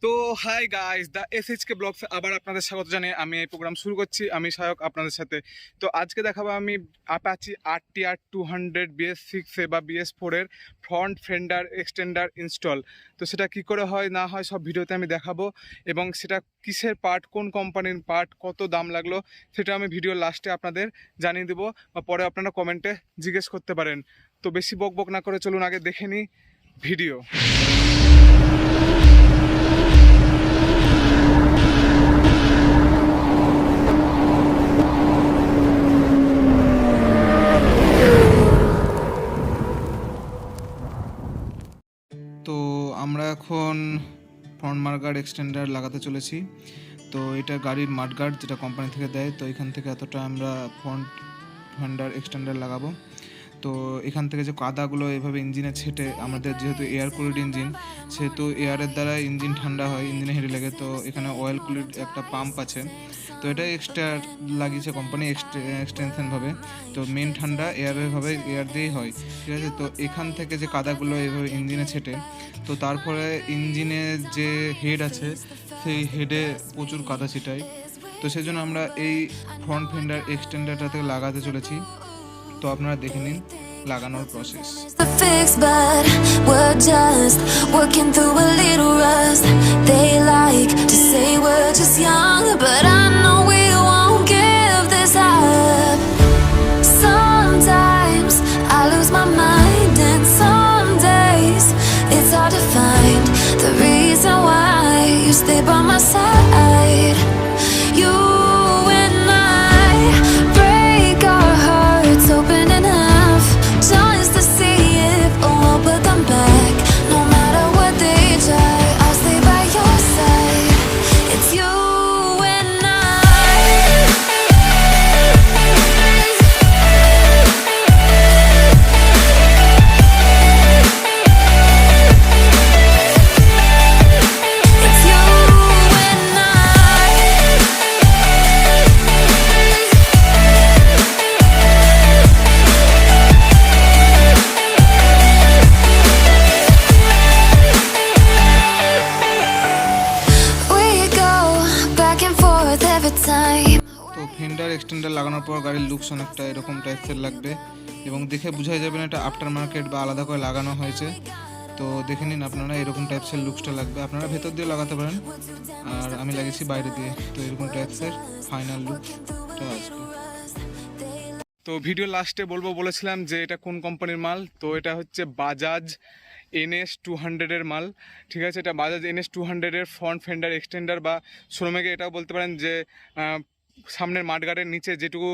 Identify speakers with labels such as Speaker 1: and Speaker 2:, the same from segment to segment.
Speaker 1: তো hi guys, the এসএইচকে blogs আবার আপনাদের স্বাগত জানিয়ে আমি এই প্রোগ্রাম শুরু করছি। আমি সহায়ক আপনাদের সাথে। তো আজকে দেখাবো আমি অ্যাপাচি Rtr 200 BS6 বা BS4 এর ফ্রন্ট ফেন্ডার এক্সটেন্ডার ইনস্টল। তো সেটা কি করে হয় না হয় সব ভিডিওতে আমি দেখাবো, এবং সেটা কিসের পার্ট, কোন কোম্পানির পার্ট, কত দাম লাগলো সেটা আমি ভিডিওর লাস্টে আপনাদের জানিয়ে দেবো, বা পরে আপনারা কমেন্টে জিজ্ঞেস করতে পারেন। তো বেশি বক বক না করে চলুন আগে দেখে নিই ভিডিও। তো আমরা এখন ফ্রন্ট মার্গার্ড এক্সটেন্ডার লাগাতে চলেছি। তো এটা গাড়ির মাডগার্ড যেটা কোম্পানি থেকে দেয়। তো এখান থেকে এতটা আমরা ফ্রন্ট ফেন্ডার এক্সটেন্ডার লাগাবো। তো এখান থেকে যে কাদাগুলো এভাবে ইঞ্জিনে ছেটে, আমাদের যেহেতু এয়ার কুলিড ইঞ্জিন, সেহেতু এয়ারের দ্বারা ইঞ্জিন ঠান্ডা হয়, ইঞ্জিনে হেঁটে লাগে। তো এখানে অয়েল কুলিড একটা পাম্প আছে, তো এটা এক্সট্রা লাগিয়েছে কোম্পানি এক্সটেনশনভাবে। তো মেন ঠান্ডা এয়ারের হবে, এয়ার দিয়েই হয়, ঠিক আছে। তো এখান থেকে যে কাদাগুলো এভাবে ইঞ্জিনে ছেটে, তো তারপরে ইঞ্জিনের যে হেড আছে সেই হেডে প্রচুর কাদা ছিটায়। তো সেই জন্য আমরা এই ফ্রন্ট ফেন্ডার এক্সটেন্ডারটাতে লাগাতে চলেছি। তো আপনারা দেখে নিন লাগানোর process.
Speaker 2: But we're just working through a little rust. They like to say we're just young, but I know we won't give this up. Sometimes I lose my mind, and some days it's hard to find the reason why you stay by my side. You and I break our hearts open enough just to see if we'll put them back. No matter what they try, I'll stay by your side. It's you and
Speaker 1: তো Fender extender লাগানোর পর গাড়ির looks অনেকটা এরকম টাইপসের লাগবে, এবং দেখে বোঝাই যাবে না এটা আফটার মার্কেট বা আলাদা করে লাগানো হয়েছে। তো দেখে নিন আপনারা, এরকম টাইপসের লুকসটা লাগবে। আপনারা ভেতর দিয়ে লাগাতে পারেন, আর আমি লাগিয়েছি বাইরে দিয়ে। তো এরকম টাইপসের ফাইনাল লুকটা আসবে। তো ভিডিও লাস্টে বলেছিলাম যে এটা কোন কোম্পানির মাল। তো এটা হচ্ছে বাজাজ NS 200 মাল, ঠিক আছে। এটা Bajaj NS 200 front Fender extender, বা শ্রমিকে এটাও বলতে পারেন যে সামনের মাঠগার্ডের নিচে যেটুকু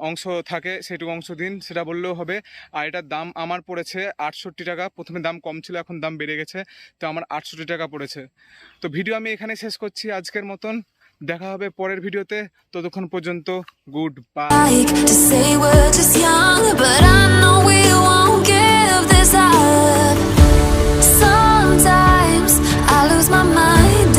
Speaker 1: অংশ থাকে সেটুকু অংশ দিন, সেটা বললেও হবে। আর এটার দাম আমার পড়েছে 68 টাকা। প্রথমে দাম কম ছিল, এখন দাম বেড়ে গেছে, তো আমার 68 টাকা পড়েছে। তো ভিডিও আমি এখানে শেষ করছি আজকের মতন। দেখা হবে পরের ভিডিওতে, ততক্ষণ পর্যন্ত গুড বাই।